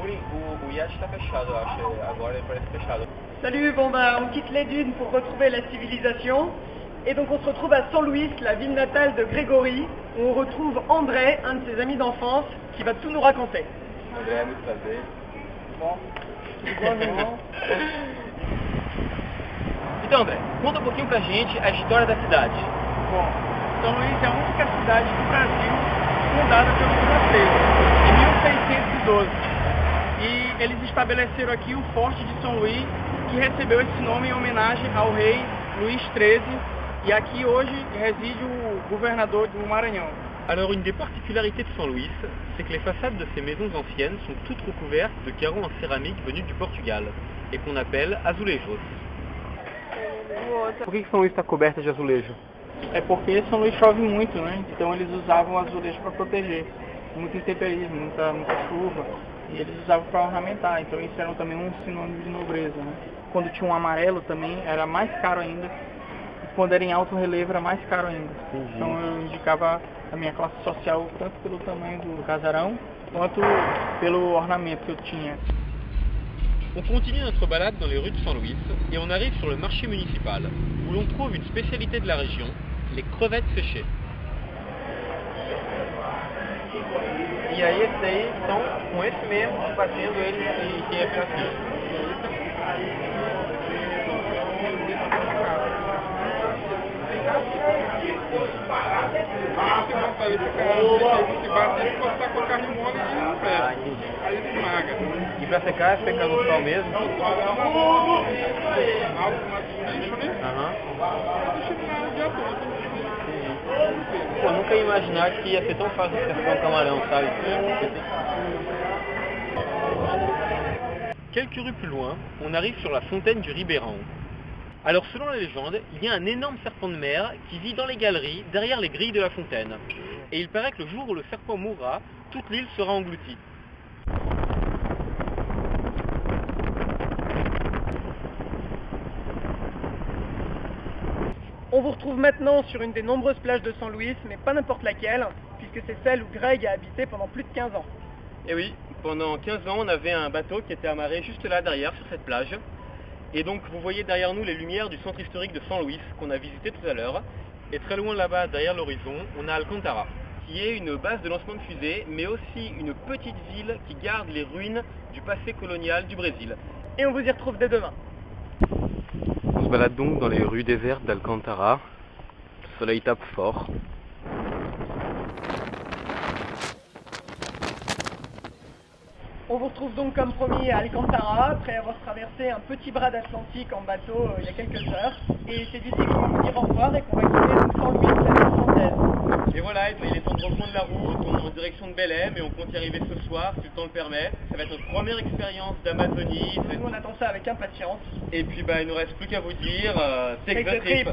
Gregory, o iate está fechado, eu acho. Agora ele parece fechado. Salut, bon bah on quitte les dunes pour retrouver la civilisation. Et donc on se retrouve à San Luis, la ville natale de Grégory, où on retrouve André, un de ses amis d'enfance, qui va tout nous raconter. André, muito prazer. Bom, igualmente. Então, André, conta um pouquinho pra gente a história da cidade. Bom, São Luís é a única cidade do Brasil fundada pelos franceses, em 1612. E eles estabeleceram aqui o Forte de São Luís, que recebeu esse nome em homenagem ao rei Luís XIII, e aqui hoje réside o governador do Maranhão. Alors une des particularités de San Luis, c'est que les façades de ces maisons anciennes sont toutes recouvertes de carreaux en céramique venus du Portugal, et qu'on appelle azulejos. Por que São Luís está coberta de azulejo? É porque São Luís chove muito, né? Então eles usavam azulejo para proteger. Muito intemperismo, muita chuva. E eles usavam para ornamentar. Então isso era também um sinônimo de nobreza, né? Quando tinha um amarelo também era mais caro ainda. E quando era em alto relevo era mais caro ainda. Entendi. Então eu indicava a minha classe social tanto pelo tamanho do casarão quanto pelo ornamento que eu tinha. On continue notre balade dans les rues de San Luis et on arrive sur le marché municipal, où l'on trouve une spécialité de la région, les crevettes séchées. E aí esses aí são com esse mesmo fazendo ele que é francês. E pra secar é secar no sol mesmo? Pô, nunca ia imaginar que ia ser tão fácil pescar um camarão, sabe? Quelques rues plus loin, on arrive sur la fontaine du Ribéran. Alors selon la légende, il y a un énorme serpent de mer qui vit dans les galeries, derrière les grilles de la fontaine. Et il paraît que le jour où le serpent mourra, toute l'île sera engloutie. On vous retrouve maintenant sur une des nombreuses plages de San Luis, mais pas n'importe laquelle, puisque c'est celle où Greg a habité pendant plus de 15 ans. Et oui, pendant 15 ans, on avait un bateau qui était amarré juste là derrière, sur cette plage. Et donc vous voyez derrière nous les lumières du centre historique de San Luis qu'on a visité tout à l'heure. Et très loin là-bas, derrière l'horizon, on a Alcantara, qui est une base de lancement de fusées, mais aussi une petite ville qui garde les ruines du passé colonial du Brésil. Et on vous y retrouve dès demain. On se balade donc dans les rues désertes d'Alcantara. Le soleil tape fort. On vous retrouve donc comme promis à Alcantara, après avoir traversé un petit bras d'Atlantique en bateau il y a quelques heures. Et c'est d'ici qu'on va vous dire au revoir et qu'on va quitter donc San Luis la ville française. Et voilà, il est temps de reprendre la route, on est en direction de Belém et on compte y arriver ce soir si le temps le permet. Ça va être notre première expérience d'Amazonie. Nous on attend ça avec impatience. Et puis il ne nous reste plus qu'à vous dire, c'est que the trip.